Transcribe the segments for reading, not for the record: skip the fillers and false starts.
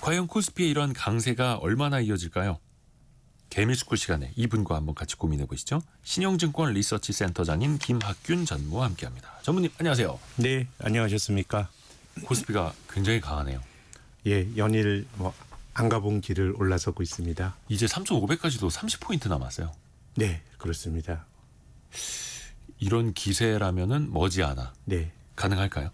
과연 코스피의 이런 강세가 얼마나 이어질까요? 개미스쿨 시간에 이분과 한번 같이 고민해 보시죠. 신영증권 리서치 센터장인 김학균 전무와 함께합니다. 전무님 안녕하세요. 네, 안녕하셨습니까? 코스피가 굉장히 강하네요. 예, 연일 안 가본 길을 올라서고 있습니다. 이제 3,500까지도 30포인트 남았어요. 네, 그렇습니다. 이런 기세라면은 머지않아 네, 가능할까요?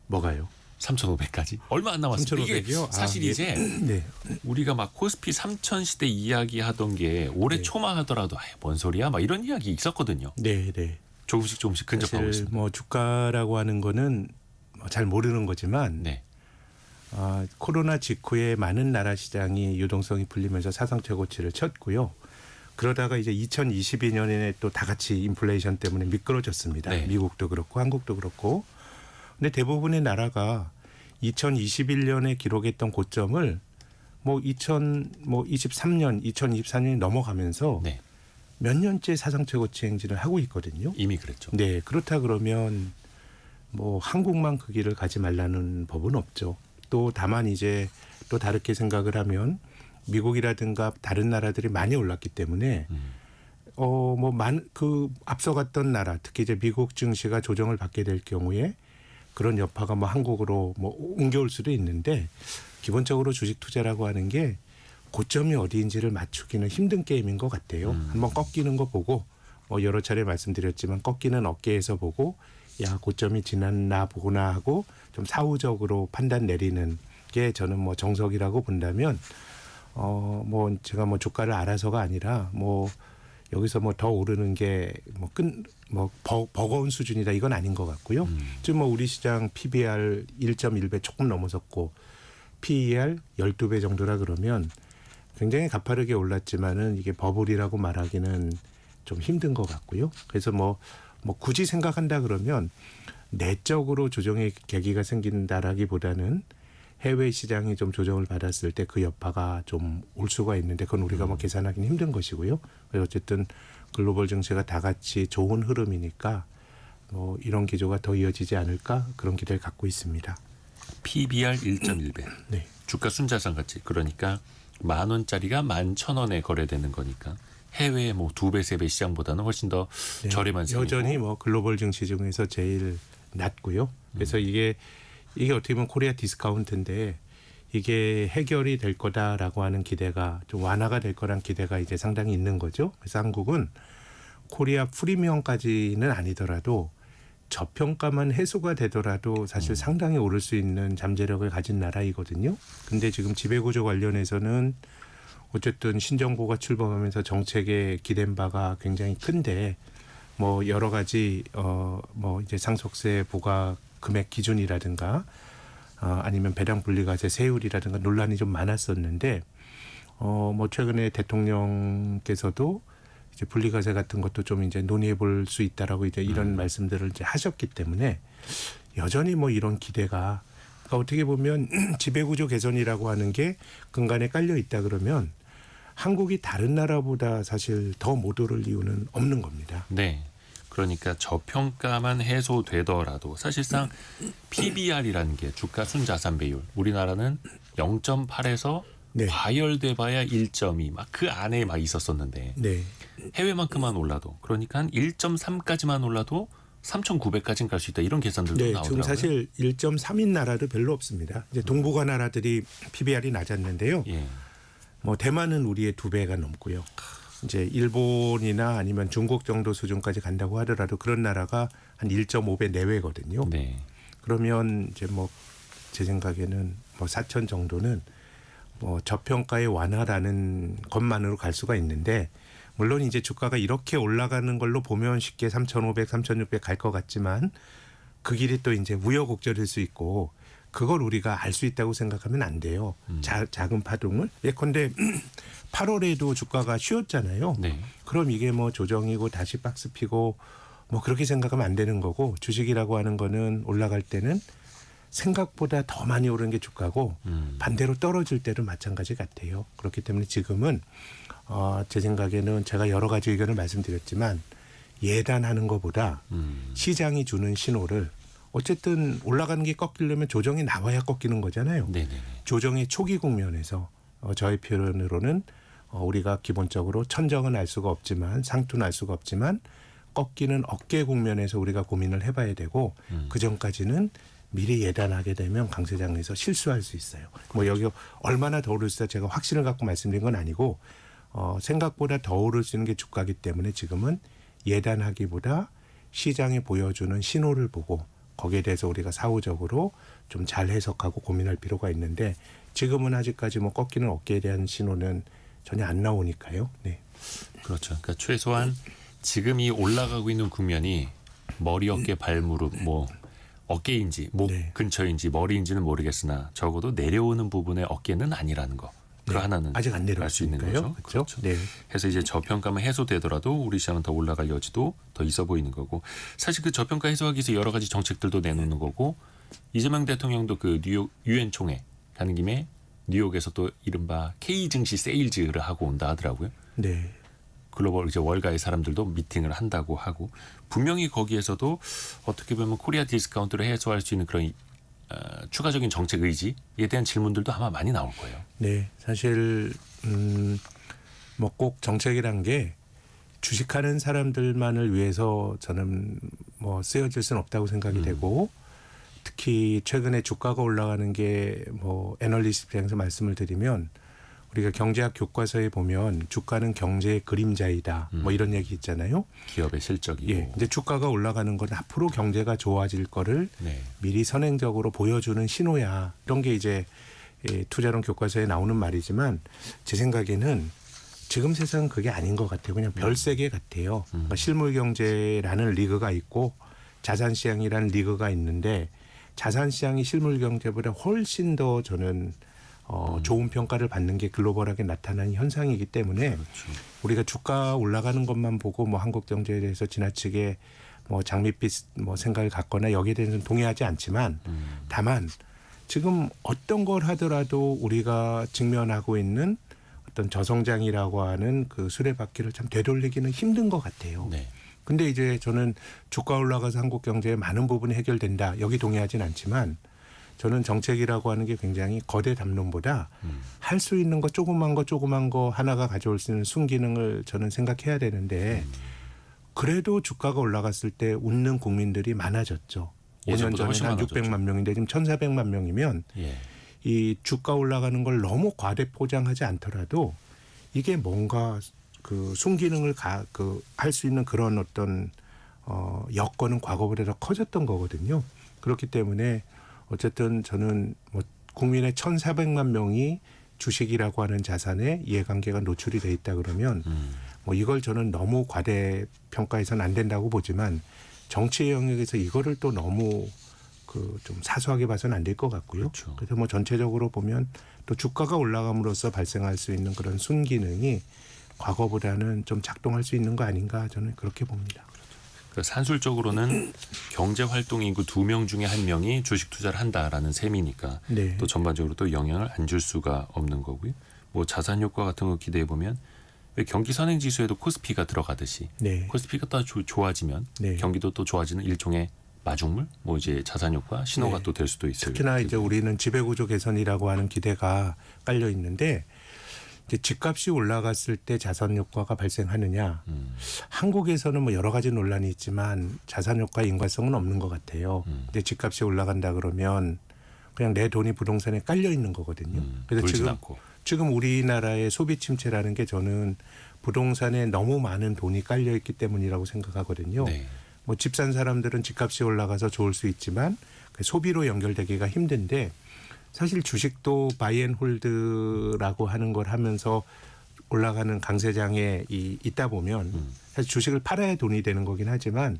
뭐가요? 3,500까지? 얼마 안 남았습니다. 3,500 이요? 이게 사실 예. 이제 네, 우리가 막 코스피 3,000 시대 이야기하던 게 올해 네. 초만 하더라도 뭔 소리야? 막 이런 이야기 있었거든요. 네, 네. 조금씩 근접하고 사실 있습니다. 주가라고 하는 거는 잘 모르는 거지만 네. 코로나 직후에 많은 나라 시장이 유동성이 풀리면서 사상 최고치를 쳤고요. 그러다가 이제 2022년에 또 다 같이 인플레이션 때문에 미끄러졌습니다. 네. 미국도 그렇고 한국도 그렇고. 근데 대부분의 나라가 2021년에 기록했던 고점을 2023년, 2024년이 넘어가면서 네. 몇 년째 사상 최고치 행진을 하고 있거든요. 이미 그랬죠. 네, 그렇다 그러면 한국만 그 길을 가지 말라는 법은 없죠. 또 다만 이제 또 다르게 생각을 하면 미국이라든가 다른 나라들이 많이 올랐기 때문에 앞서갔던 나라, 특히 이제 미국 증시가 조정을 받게 될 경우에 그런 여파가 한국으로 옮겨올 수도 있는데 기본적으로 주식 투자라고 하는 게 고점이 어디인지를 맞추기는 힘든 게임인 것 같아요. 한번 꺾이는 거 보고 여러 차례 말씀드렸지만 꺾이는 어깨에서 보고 야 고점이 지났나 보구나 하고 좀 사후적으로 판단 내리는 게 저는 정석이라고 본다면 제가 주가를 알아서가 아니라 여기서 더 오르는 게 버거운 수준이다 이건 아닌 것 같고요. 지금 우리 시장 PBR 1.1배 조금 넘어섰고 PER 12배 정도라 그러면 굉장히 가파르게 올랐지만은 이게 버블이라고 말하기는 좀 힘든 것 같고요. 그래서 굳이 생각한다 그러면 내적으로 조정의 계기가 생긴다라기보다는 해외 시장이 좀 조정을 받았을 때 그 여파가 좀 올 수가 있는데 그건 우리가 계산하기는 힘든 것이고요. 그래서 어쨌든 글로벌 증시가 다 같이 좋은 흐름이니까 이런 기조가 더 이어지지 않을까 그런 기대를 갖고 있습니다. PBR 1.1배. 네. 주가 순자산 가치. 그러니까 10,000원짜리가 11,000원에 거래되는 거니까 해외의 2배, 3배 시장보다는 훨씬 더 네. 저렴한 셈이고. 여전히 글로벌 증시 중에서 제일 낮고요. 그래서 이게 어떻게 보면 코리아 디스카운트인데 이게 해결이 될 거다라고 하는 기대가 좀 완화가 될 거란 기대가 이제 상당히 있는 거죠. 그래서 한국은 코리아 프리미엄까지는 아니더라도 저평가만 해소가 되더라도 사실 상당히 오를 수 있는 잠재력을 가진 나라이거든요. 근데 지금 지배구조 관련해서는 어쨌든 신정부가 출범하면서 정책에 기댄 바가 굉장히 큰데 여러 가지 이제 상속세 부과 금액 기준이라든가 아니면 배당 분리과세 세율이라든가 논란이 좀 많았었는데 최근에 대통령께서도 이제 분리과세 같은 것도 좀 이제 논의해 볼 수 있다라고 이제 이런 말씀들을 이제 하셨기 때문에 여전히 이런 기대가 그러니까 어떻게 보면 지배구조 개선이라고 하는 게 근간에 깔려 있다 그러면 한국이 다른 나라보다 사실 더 못 오를 이유는 없는 겁니다. 네. 그러니까 저평가만 해소되더라도 사실상 PBR이라는 게 주가 순자산 배율. 우리나라는 0.8에서 네. 과열돼 봐야 1.2 막 그 안에 있었었는데 네. 해외만큼만 올라도 그러니까 한 1.3까지만 올라도 3,900까지는 갈 수 있다. 이런 계산들도 네, 나오더라고요. 지금 사실 1.3인 나라도 별로 없습니다. 이제 동북아 나라들이 PBR이 낮았는데요. 예. 대만은 우리의 2배가 넘고요. 이제 일본이나 아니면 중국 정도 수준까지 간다고 하더라도 그런 나라가 한 1.5배 내외거든요. 네. 그러면 이제 제 생각에는 4천 정도는 저평가의 완화라는 것만으로 갈 수가 있는데 물론 이제 주가가 이렇게 올라가는 걸로 보면 쉽게 3,500, 3,600 갈 것 같지만 그 길이 또 이제 우여곡절일 수 있고 그걸 우리가 알 수 있다고 생각하면 안 돼요. 작은 파동을. 예컨대 8월에도 주가가 쉬었잖아요. 네. 그럼 이게 조정이고 다시 박스 피고 그렇게 생각하면 안 되는 거고 주식이라고 하는 거는 올라갈 때는 생각보다 더 많이 오르는 게 주가고 반대로 떨어질 때도 마찬가지 같아요. 그렇기 때문에 지금은 제 생각에는 제가 여러 가지 의견을 말씀드렸지만 예단하는 것보다 시장이 주는 신호를 어쨌든 올라가는 게 꺾이려면 조정이 나와야 꺾이는 거잖아요. 네네네. 조정의 초기 국면에서 저의 표현으로는 우리가 기본적으로 천정은 알 수가 없지만 상투는 알 수가 없지만 꺾이는 어깨 국면에서 우리가 고민을 해봐야 되고 그 전까지는 미리 예단하게 되면 강세장에서 실수할 수 있어요. 뭐 여기 얼마나 더 오를지 제가 확신을 갖고 말씀드린 건 아니고 생각보다 더 오를 수 있는 게 주가기 때문에 지금은 예단하기보다 시장이 보여주는 신호를 보고 거기에 대해서 우리가 사후적으로 좀 잘 해석하고 고민할 필요가 있는데 지금은 아직까지 뭐 꺾이는 어깨에 대한 신호는 전혀 안 나오니까요. 네. 그렇죠. 그러니까 최소한 지금 이 올라가고 있는 국면이 머리, 어깨, 발, 무릎 뭐 어깨인지 목 네. 근처인지 머리인지는 모르겠으나 적어도 내려오는 부분의 어깨는 아니라는 거. 그 네. 하나는 아직 안 알 수 있는 내려왔으니까요. 거죠. 그렇죠? 네. 그래서 이제 저평가만 해소되더라도 우리 시장은 더 올라갈 여지도 더 있어 보이는 거고 사실 그 저평가 해소하기 위해서 여러 가지 정책들도 내놓는 거고 이재명 대통령도 그 뉴욕 유엔 총회 가는 김에 뉴욕에서 또 이른바 K 증시 세일즈를 하고 온다 하더라고요. 네. 글로벌 이제 월가의 사람들도 미팅을 한다고 하고 분명히 거기에서도 어떻게 보면 코리아 디스카운트를 해소할 수 있는 그런 추가적인 정책 의지에 대한 질문들도 아마 많이 나올 거예요. 네. 사실 뭐 꼭 정책이란 게 주식하는 사람들만을 위해서 저는 뭐 쓰여질 수는 없다고 생각이 되고 특히 최근에 주가가 올라가는 게 뭐 애널리스트 입장에서 말씀을 드리면 우리가 경제학 교과서에 보면 주가는 경제의 그림자이다. 뭐 이런 얘기 있잖아요. 기업의 실적이고. 예. 근데 주가가 올라가는 건 앞으로 경제가 좋아질 거를 네. 미리 선행적으로 보여주는 신호야. 이런 게 이제 투자론 교과서에 나오는 말이지만 제 생각에는 지금 세상은 그게 아닌 것 같아요. 그냥 별세계 같아요. 그러니까 실물 경제라는 리그가 있고 자산 시장이라는 리그가 있는데 자산 시장이 실물 경제보다 훨씬 더 저는 좋은 평가를 받는 게 글로벌하게 나타나는 현상이기 때문에 그렇죠. 우리가 주가 올라가는 것만 보고 뭐 한국 경제에 대해서 지나치게 뭐 장밋빛 뭐 생각을 갖거나 여기에 대해서는 동의하지 않지만 다만 지금 어떤 걸 하더라도 우리가 직면하고 있는 어떤 저성장이라고 하는 그 수레바퀴를 참 되돌리기는 힘든 것 같아요. 네. 근데 이제 저는 주가 올라가서 한국 경제의 많은 부분이 해결된다. 여기 동의하진 않지만 저는 정책이라고 하는 게 굉장히 거대 담론보다 할 수 있는 거 조그만 거 하나가 가져올 수 있는 순기능을 저는 생각해야 되는데 그래도 주가가 올라갔을 때 웃는 국민들이 많아졌죠. 5년 예전보다 훨씬 전에는 한 많아졌죠. 600만 명인데 지금 1,400만 명이면 예. 이 주가 올라가는 걸 너무 과대 포장하지 않더라도 이게 뭔가 그 순기능을 할 수 있는 그런 어떤 여건은 과거보다 더 커졌던 거거든요. 그렇기 때문에 어쨌든 저는 뭐 국민의 1,400만 명이 주식이라고 하는 자산에 이해관계가 노출이 돼 있다 그러면 뭐 이걸 저는 너무 과대 평가해서는 안 된다고 보지만 정치 영역에서 이거를 또 너무 그 좀 사소하게 봐서는 안 될 것 같고요. 그렇죠. 그래서 뭐 전체적으로 보면 또 주가가 올라감으로써 발생할 수 있는 그런 순기능이 과거보다는 좀 작동할 수 있는 거 아닌가 저는 그렇게 봅니다. 그 산술적으로는 경제활동 인구 2명 중에 1명이 주식 투자를 한다라는 셈이니까 네. 또 전반적으로 또 영향을 안 줄 수가 없는 거고요. 뭐 자산 효과 같은 거 기대해 보면 왜 경기 선행 지수에도 코스피가 들어가듯이 네. 코스피가 또 좋아지면 네. 경기도 또 좋아지는 일종의 마중물, 뭐 이제 자산 효과 신호가 네. 또 될 수도 있어요. 특히나 이제 우리는 지배구조 개선이라고 하는 기대가 깔려 있는데 이제 집값이 올라갔을 때 자산 효과가 발생하느냐. 한국에서는 뭐 여러 가지 논란이 있지만 자산 효과 인과성은 없는 것 같아요. 근데 집값이 올라간다 그러면 그냥 내 돈이 부동산에 깔려 있는 거거든요. 그래서 돌진 않고. 지금 우리나라의 소비 침체라는 게 저는 부동산에 너무 많은 돈이 깔려 있기 때문이라고 생각하거든요. 네. 뭐 집 산 사람들은 집값이 올라가서 좋을 수 있지만 소비로 연결되기가 힘든데 사실 주식도 바이앤홀드라고 하는 걸 하면서 올라가는 강세장에 있다 보면 사실 주식을 팔아야 돈이 되는 거긴 하지만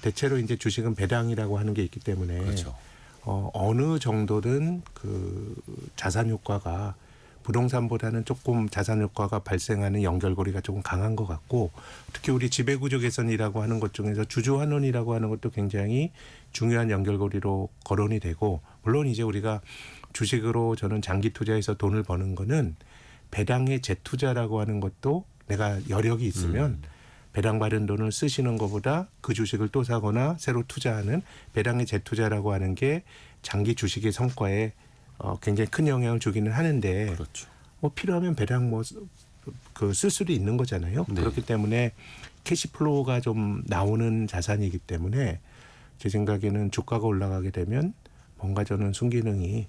대체로 이제 주식은 배당이라고 하는 게 있기 때문에 그렇죠. 어느 정도는 그 자산 효과가 부동산보다는 조금 자산 효과가 발생하는 연결고리가 조금 강한 것 같고 특히 우리 지배구조 개선이라고 하는 것 중에서 주주환원이라고 하는 것도 굉장히 중요한 연결고리로 거론이 되고 물론 이제 우리가 주식으로 저는 장기 투자해서 돈을 버는 거는 배당의 재투자라고 하는 것도 내가 여력이 있으면 배당 받은 돈을 쓰시는 것보다 그 주식을 또 사거나 새로 투자하는 배당의 재투자라고 하는 게 장기 주식의 성과에 굉장히 큰 영향을 주기는 하는데 그렇죠. 뭐 필요하면 배당 뭐 그 쓸 수도 있는 거잖아요. 네. 그렇기 때문에 캐시플로우가 좀 나오는 자산이기 때문에 제 생각에는 주가가 올라가게 되면 뭔가 저는 순기능이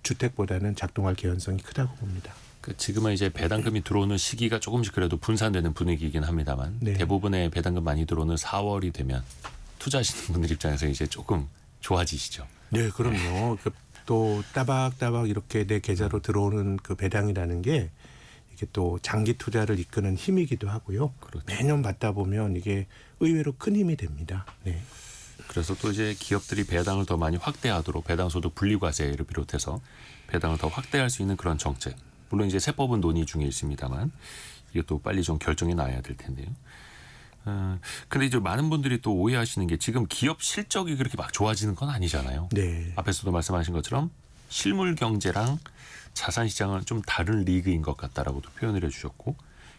주택보다는 작동할 개연성이 크다고 봅니다. 그 지금은 이제 배당금이 들어오는 시기가 조금씩 그래도 분산되는 분위기이긴 합니다만 네. 대부분의 배당금 많이 들어오는 4월이 되면 투자하시는 분들 입장에서 이제 조금 좋아지시죠. 네, 그럼요. 또 따박따박 이렇게 내 계좌로 들어오는 그 배당이라는 게 이게 또 장기 투자를 이끄는 힘이기도 하고요. 그렇죠. 매년 받다 보면 이게 의외로 큰 힘이 됩니다. 네. 그래서 또 이제 기업들이 배당을 더 많이 확대하도록 배당소득 분리과세를 비롯해서 배당을 더 확대할 수 있는 그런 정책. 물론 이제 세법은 논의 중에 있습니다만 이것도 빨리 좀 결정이 나야 될 텐데요. 근데 이제 많은 분들이 또 오해하시는 게 지금 기업 실적이 그렇게 막 좋아지는 건 아니잖아요. 네. 앞에서도 말씀하신 것처럼 실물 경제랑 자산 시장은 좀 다른 리그인 것 같다라고도 표현을 해주셨고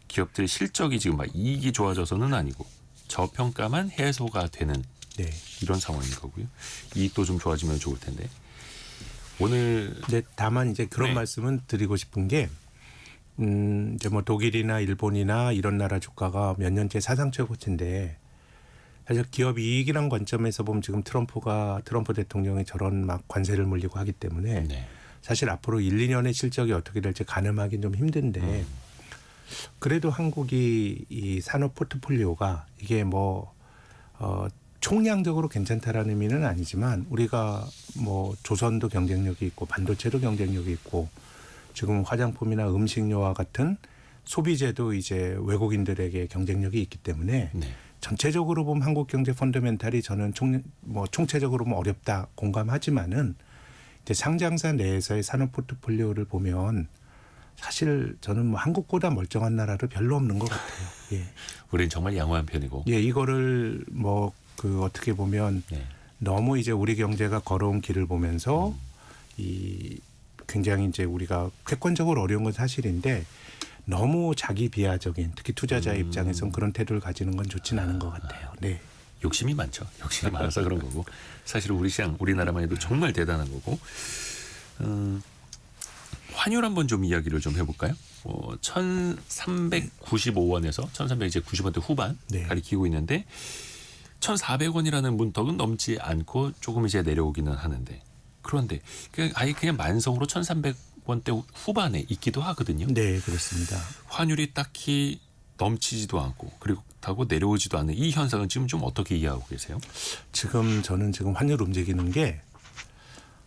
기업들의 실적이 지금 막 이익이 좋아져서는 아니고 저평가만 해소가 되는 네. 이런 상황인 거고요. 이익도 좀 좋아지면 좋을 텐데 오늘 네, 다만 이제 그런 네. 말씀은 드리고 싶은 게 이제 뭐 독일이나 일본이나 이런 나라 주가가 몇 년째 사상 최고치인데 사실 기업 이익이란 관점에서 보면 지금 트럼프 대통령이 저런 막 관세를 물리고 하기 때문에 네. 사실 앞으로 1, 2년의 실적이 어떻게 될지 가늠하기는 좀 힘든데 그래도 한국이 이 산업 포트폴리오가 이게 뭐 총량적으로 괜찮다라는 의미는 아니지만 우리가 뭐 조선도 경쟁력이 있고 반도체도 경쟁력이 있고 지금 화장품이나 음식료와 같은 소비재도 이제 외국인들에게 경쟁력이 있기 때문에 네. 전체적으로 보면 한국 경제 펀더멘탈이 저는 총체적으로 보면 어렵다 공감하지만은 이제 상장사 내에서의 산업 포트폴리오를 보면 사실 저는 뭐 한국보다 멀쩡한 나라도 별로 없는 것 같아요. 예. 우린 정말 양호한 편이고. 예, 이거를 뭐 그 어떻게 보면 네. 너무 이제 우리 경제가 걸어온 길을 보면서 이 굉장히 이제 우리가 객관적으로 어려운 건 사실인데 너무 자기 비하적인 특히 투자자 입장에선 그런 태도를 가지는 건 좋지는 않은 것 같아요. 네. 욕심이 많죠. 욕심이 많아서 그런 거고 사실 우리 시장 우리나라만 해도 정말 대단한 거고 환율 한번 좀 이야기를 좀 해볼까요? 1,395원에서 1,390원대 후반 네. 가리키고 있는데 1,400원이라는 문턱은 넘지 않고 조금 이제 내려오기는 하는데 그런데 아예 그냥 만성으로 1,300원대 후반에 있기도 하거든요. 네, 그렇습니다. 환율이 딱히 넘치지도 않고 그리고 타고 내려오지도 않는 이 현상은 지금 좀 어떻게 이해하고 계세요? 저는 지금 환율 움직이는 게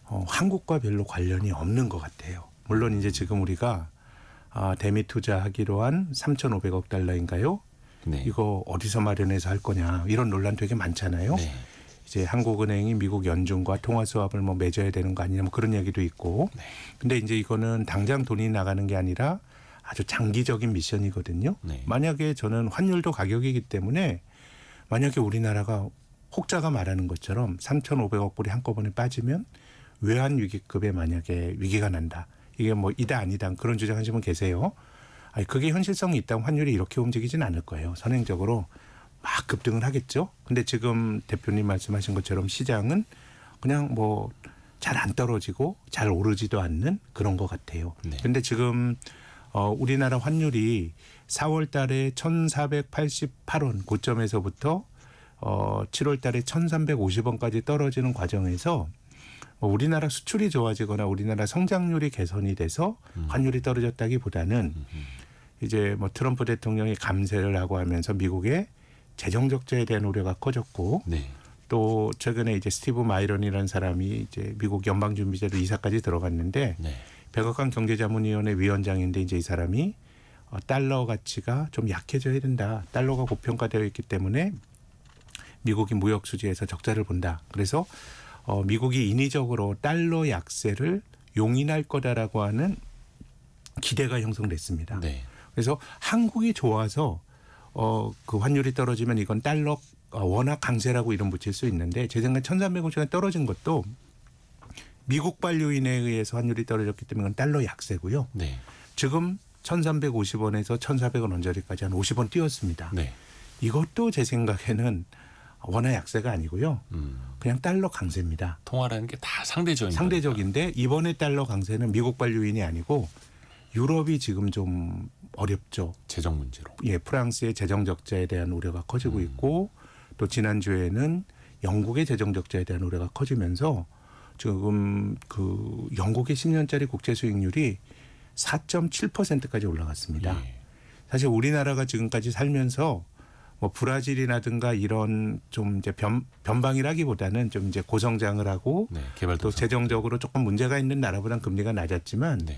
한국과 별로 관련이 없는 것 같아요. 물론 이제 지금 우리가 대미 투자하기로 한 3,500억 달러인가요? 네. 이거 어디서 마련해서 할 거냐 이런 논란 되게 많잖아요. 네. 이제 한국은행이 미국 연준과 통화 수합을 뭐 맺어야 되는 거 아니냐 뭐 그런 얘기도 있고. 네. 근데 이제 이거는 당장 돈이 나가는 게 아니라 아주 장기적인 미션이거든요. 네. 만약에 저는 환율도 가격이기 때문에 만약에 우리나라가 혹자가 말하는 것처럼 3,500억 불이 한꺼번에 빠지면 외환 위기급에 만약에 위기가 난다. 이게 뭐 이다 아니다 그런 주장하시는 분 계세요. 아니 그게 현실성이 있다면 환율이 이렇게 움직이진 않을 거예요. 선행적으로 막 급등을 하겠죠. 근데 지금 대표님 말씀하신 것처럼 시장은 그냥 뭐 잘 안 떨어지고 잘 오르지도 않는 그런 것 같아요. 네. 근데 지금 우리나라 환율이 4월 달에 1,488원 고점에서부터 7월 달에 1,350원까지 떨어지는 과정에서 우리나라 수출이 좋아지거나 우리나라 성장률이 개선이 돼서 환율이 떨어졌다기보다는 이제 뭐 트럼프 대통령이 감세를 하고 하면서 미국의 재정 적자에 대한 우려가 커졌고 네. 또 최근에 이제 스티브 마이런이라는 사람이 이제 미국 연방준비제도 이사까지 들어갔는데 네. 백악관 경제자문위원회 위원장인데 이제 이 사람이 달러 가치가 좀 약해져야 된다. 달러가 고평가되어 있기 때문에 미국이 무역 수지에서 적자를 본다. 그래서 미국이 인위적으로 달러 약세를 용인할 거다라고 하는 기대가 형성됐습니다. 네. 그래서 한국이 좋아서 그 환율이 떨어지면 이건 달러 워낙 강세라고 이름 붙일 수 있는데 제 생각에 1,350원에 떨어진 것도 미국발 요인에 의해서 환율이 떨어졌기 때문에 이건 달러 약세고요. 네. 지금 1,350원에서 1,400원 언저리까지 한 50원 뛰었습니다. 네. 이것도 제 생각에는 원화 약세가 아니고요. 그냥 달러 강세입니다. 통화라는 게 다 상대적인 상대적인데 이번에 달러 강세는 미국발 요인이 아니고 유럽이 지금 좀 어렵죠. 재정 문제로. 예, 프랑스의 재정 적자에 대한 우려가 커지고 있고 또 지난주에는 영국의 재정 적자에 대한 우려가 커지면서 지금 그 영국의 10년짜리 국채 수익률이 4.7%까지 올라갔습니다. 예. 사실 우리나라가 지금까지 살면서 뭐 브라질이라든가 이런 좀 이제 변방이라기보다는 좀 이제 고성장을 하고 네, 또 개발도상. 재정적으로 조금 문제가 있는 나라보다는 금리가 낮았지만 네.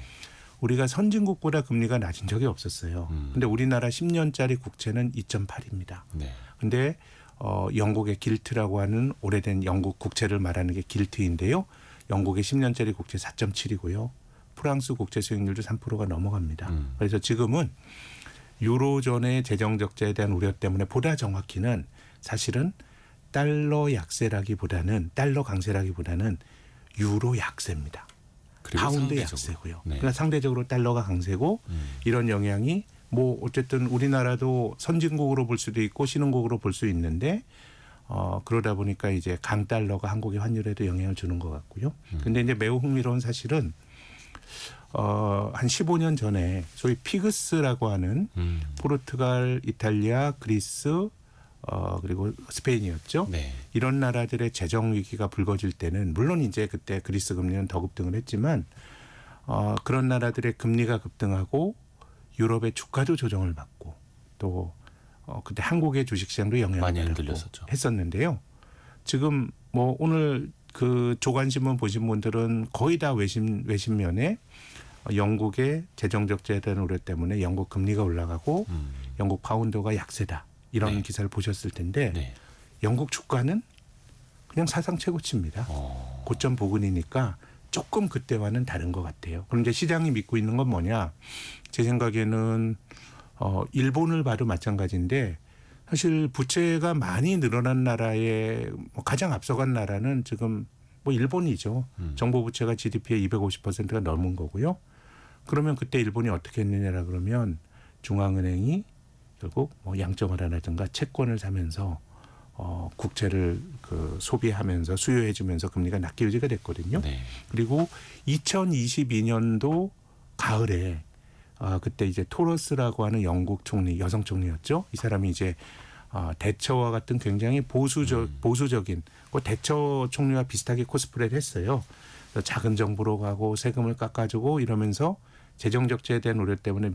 우리가 선진국보다 금리가 낮은 적이 없었어요. 근데 우리나라 10년짜리 국채는 2.8입니다. 네. 근데 영국의 길트라고 하는 오래된 영국 국채를 말하는 게 길트인데요. 영국의 10년짜리 국채 4.7이고요. 프랑스 국채 수익률도 3%가 넘어갑니다. 그래서 지금은 유로존의 재정 적자에 대한 우려 때문에 보다 정확히는 사실은 달러 약세라기보다는 달러 강세라기보다는 유로 약세입니다. 그리고 파운드 상대적으로. 약세고요. 네. 그러니까 상대적으로 달러가 강세고 이런 영향이 뭐 어쨌든 우리나라도 선진국으로 볼 수도 있고 신흥국으로 볼 수 있는데 그러다 보니까 이제 강달러가 한국의 환율에도 영향을 주는 것 같고요. 근데 이제 매우 흥미로운 사실은 한 15년 전에 소위 피그스라고 하는 포르투갈, 이탈리아, 그리스 그리고 스페인이었죠. 네. 이런 나라들의 재정 위기가 불거질 때는 물론 이제 그때 그리스 금리는 더 급등을 했지만 그런 나라들의 금리가 급등하고 유럽의 주가도 조정을 받고 또 그때 한국의 주식시장도 영향을 많이 받고 흔들렸었죠. 했었는데요. 지금 뭐 오늘 그 조간신문 보신 분들은 거의 다 외신면에 영국의 재정 적자에 대한 우려 때문에 영국 금리가 올라가고 영국 파운드가 약세다 이런 네. 기사를 보셨을 텐데 네. 영국 주가는 그냥 사상 최고치입니다. 고점 부근이니까 조금 그때와는 다른 것 같아요. 그럼 이제 시장이 믿고 있는 건 뭐냐? 제 생각에는 일본을 봐도 마찬가지인데 사실 부채가 많이 늘어난 나라의 가장 앞서간 나라는 지금 뭐 일본이죠. 정부 부채가 GDP의 250%가 넘은 거고요. 그러면 그때 일본이 어떻게 했느냐라 그러면 중앙은행이 결국 뭐 양적완화라든가 채권을 사면서 국채를 그 소비하면서 수요해주면서 금리가 낮게 유지가 됐거든요. 네. 그리고 2022년도 가을에 그때 이제 토러스라고 하는 영국 총리, 여성 총리였죠. 이 사람이 이제 대처와 같은 굉장히 보수적인 그 대처 총리와 비슷하게 코스프레를 했어요. 그래서 작은 정부로 가고 세금을 깎아주고 이러면서 재정 적자에 대한 우려 때문에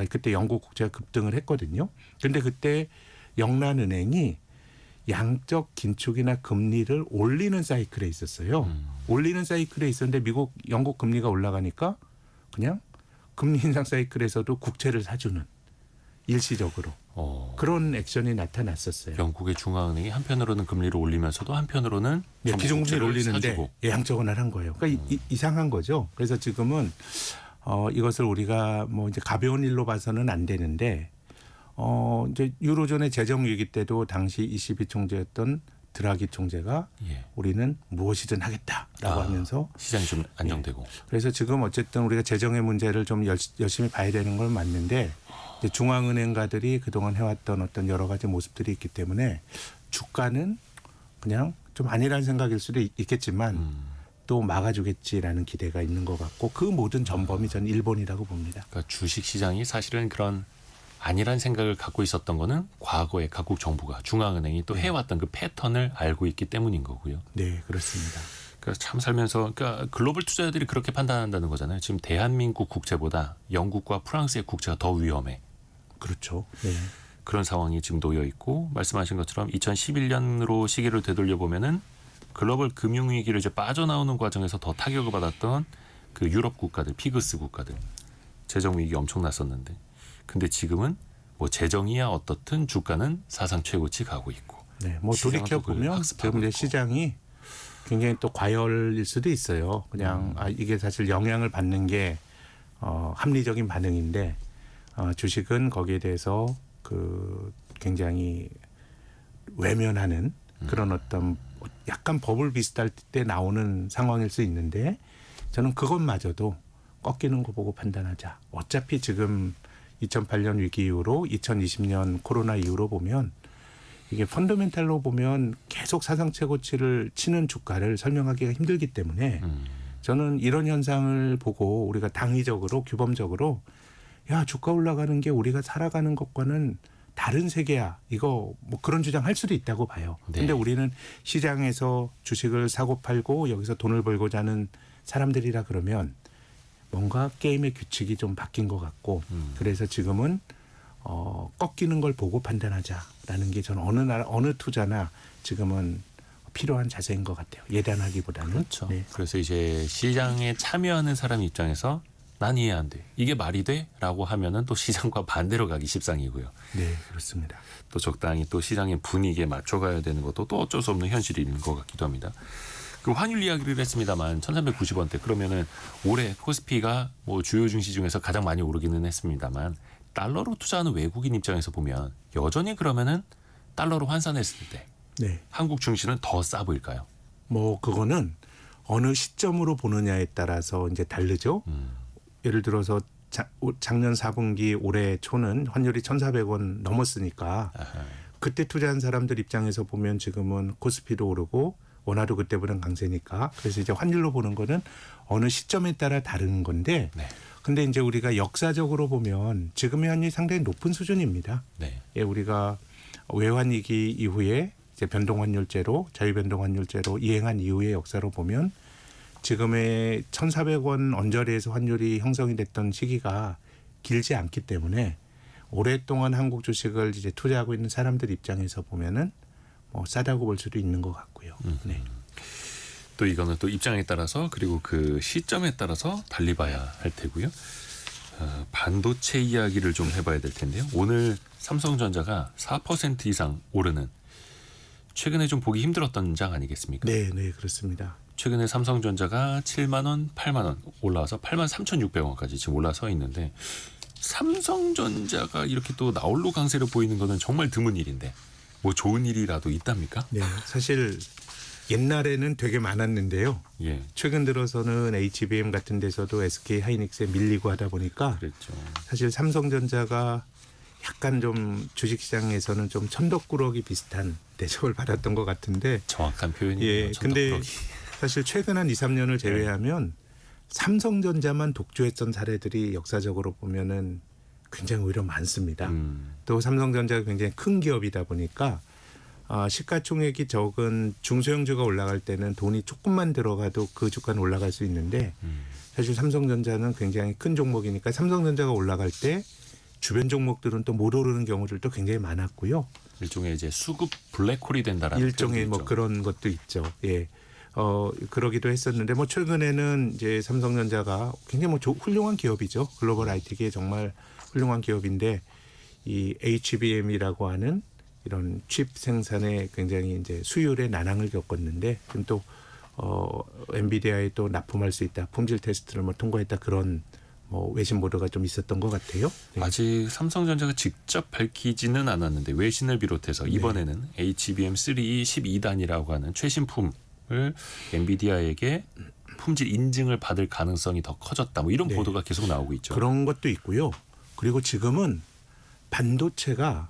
그때 영국 국채가 급등을 했거든요. 그런데 그때 영란은행이 양적 긴축이나 금리를 올리는 사이클에 있었어요. 올리는 사이클에 있었는데 영국 금리가 올라가니까 그냥 금리 인상 사이클에서도 국채를 사주는 일시적으로 그런 액션이 나타났었어요. 영국의 중앙은행이 한편으로는 금리를 올리면서도 한편으로는 네, 기존금리를 올리는데 사주고. 양적완화를 한 거예요. 그러니까 이상한 거죠. 그래서 지금은 이것을 우리가 뭐 이제 가벼운 일로 봐서는 안 되는데 이제 유로존의 재정 위기 때도 당시 ECB 총재였던 드라기 총재가 예. 우리는 무엇이든 하겠다라고 하면서 시장이 좀 안정되고. 그래서 지금 어쨌든 우리가 재정의 문제를 좀 열심히 봐야 되는 건 맞는데 이제 중앙은행가들이 그동안 해왔던 어떤 여러 가지 모습들이 있기 때문에 주가는 그냥 좀 아니라는 생각일 수도 있겠지만 또 막아주겠지라는 기대가 있는 것 같고 그 모든 전범이 저는 일본이라고 봅니다. 그러니까 주식 시장이 사실은 그런 아니란 생각을 갖고 있었던 거는 과거에 각국 정부가 중앙은행이 또 해왔던 그 패턴을 알고 있기 때문인 거고요. 네, 그렇습니다. 그래서 참 살면서 그러니까 글로벌 투자자들이 그렇게 판단한다는 거잖아요. 지금 대한민국 국채보다 영국과 프랑스의 국채가 더 위험해. 그렇죠. 네. 그런 상황이 지금 놓여 있고 말씀하신 것처럼 2011년으로 시기를 되돌려 보면은 글로벌 금융위기를 이제 빠져나오는 과정에서 더 타격을 받았던 그 유럽 국가들, 피그스 국가들 재정 위기 엄청났었는데 근데 지금은 뭐 재정이야 어떻든 주가는 사상 최고치 가고 있고. 네, 뭐 돌이켜 보면 지금 이제 시장이 굉장히 또 과열일 수도 있어요. 그냥 이게 사실 영향을 받는 게 합리적인 반응인데 주식은 거기에 대해서 그 굉장히 외면하는 그런 어떤 약간 버블 비슷할 때 나오는 상황일 수 있는데 저는 그것마저도 꺾이는 거 보고 판단하자. 어차피 지금 2008년 위기 이후로 2020년 코로나 이후로 보면 이게 펀더멘탈로 보면 계속 사상 최고치를 치는 주가를 설명하기가 힘들기 때문에 저는 이런 현상을 보고 우리가 당위적으로 규범적으로 야 주가 올라가는 게 우리가 살아가는 것과는 다른 세계야. 이거 뭐 그런 주장할 수도 있다고 봐요. 그런데 네. 우리는 시장에서 주식을 사고 팔고 여기서 돈을 벌고자 하는 사람들이라 그러면 뭔가 게임의 규칙이 좀 바뀐 것 같고 그래서 지금은 꺾이는 걸 보고 판단하자라는 게 저는 어느 나라 어느 투자나 지금은 필요한 자세인 것 같아요. 예단하기보다는. 그렇죠. 네. 그래서 이제 시장에 참여하는 사람 입장에서 난 이해 안 돼. 이게 말이 돼? 라고 하면은 또 시장과 반대로 가기 십상이고요. 네, 그렇습니다. 또 적당히 또 시장의 분위기에 맞춰가야 되는 것도 또 어쩔 수 없는 현실인 것 같기도 합니다. 그 환율 이야기를 했습니다만 1390원대 그러면은 올해 코스피가 뭐 주요 증시 중에서 가장 많이 오르기는 했습니다만 달러로 투자하는 외국인 입장에서 보면 여전히 그러면은 달러로 환산했을 때 네. 한국 증시는 더 싸 보일까요? 뭐 그거는 어느 시점으로 보느냐에 따라서 이제 다르죠. 예를 들어서 작년 4분기 올해 초는 환율이 1,400원 넘었으니까 아하. 그때 투자한 사람들 입장에서 보면 지금은 코스피도 오르고 원화도 그때보다는 강세니까 그래서 이제 환율로 보는 거는 어느 시점에 따라 다른 건데 네. 근데 이제 우리가 역사적으로 보면 지금의 환율이 상당히 높은 수준입니다. 네. 예, 우리가 외환위기 이후에 이제 변동환율제로 자유변동환율제로 이행한 이후의 역사로 보면 지금의 1,400원 언저리에서 환율이 형성이 됐던 시기가 길지 않기 때문에 오랫동안 한국 주식을 이제 투자하고 있는 사람들 입장에서 보면은 뭐 싸다고 볼 수도 있는 것 같고요. 네. 또 이거는 또 입장에 따라서 그리고 그 시점에 따라서 달리 봐야 할 테고요. 반도체 이야기를 좀 해봐야 될 텐데요. 오늘 삼성전자가 4% 이상 오르는 최근에 좀 보기 힘들었던 장 아니겠습니까? 네, 네, 그렇습니다. 최근에 삼성전자가 7만 원, 8만 원 올라와서 8만 3,600원까지 지금 올라서 있는데 삼성전자가 이렇게 또 나홀로 강세를 보이는 거는 정말 드문 일인데 뭐 좋은 일이라도 있답니까? 네, 사실 옛날에는 되게 많았는데요. 예, 최근 들어서는 HBM 같은 데서도 SK 하이닉스에 밀리고 하다 보니까 그랬죠. 사실 삼성전자가 약간 좀 주식시장에서는 좀 천덕꾸러기 비슷한 대접을 받았던 것 같은데 정확한 표현이에요. 예, 근데 천덕꾸러기. 사실 최근 한 2, 3년을 제외하면 삼성전자만 독주했던 사례들이 역사적으로 보면은 굉장히 오히려 많습니다. 또 삼성전자가 굉장히 큰 기업이다 보니까 시가총액이 적은 중소형주가 올라갈 때는 돈이 조금만 들어가도 그 주가는 올라갈 수 있는데 사실 삼성전자는 굉장히 큰 종목이니까 삼성전자가 올라갈 때 주변 종목들은 또 못 오르는 경우들도 굉장히 많았고요. 일종의 이제 수급 블랙홀이 된다라는 일종의 뭐 있죠. 그런 것도 있죠. 예. 그러기도 했었는데 뭐 최근에는 이제 삼성전자가 굉장히 뭐 훌륭한 기업이죠. 글로벌 IT계의 정말 훌륭한 기업인데 이 HBM이라고 하는 이런 칩 생산에 굉장히 이제 수율의 난항을 겪었는데 지금 또 엔비디아에 또 납품할 수 있다. 품질 테스트를 뭐 통과했다. 그런 뭐 외신 보도가 좀 있었던 것 같아요. 네. 아직 삼성전자가 직접 밝히지는 않았는데 외신을 비롯해서 이번에는 HBM3 12단이라고 하는 최신품을 엔비디아에게 품질 인증을 받을 가능성이 더 커졌다. 뭐 이런 네. 보도가 계속 나오고 있죠. 그런 것도 있고요. 그리고 지금은 반도체가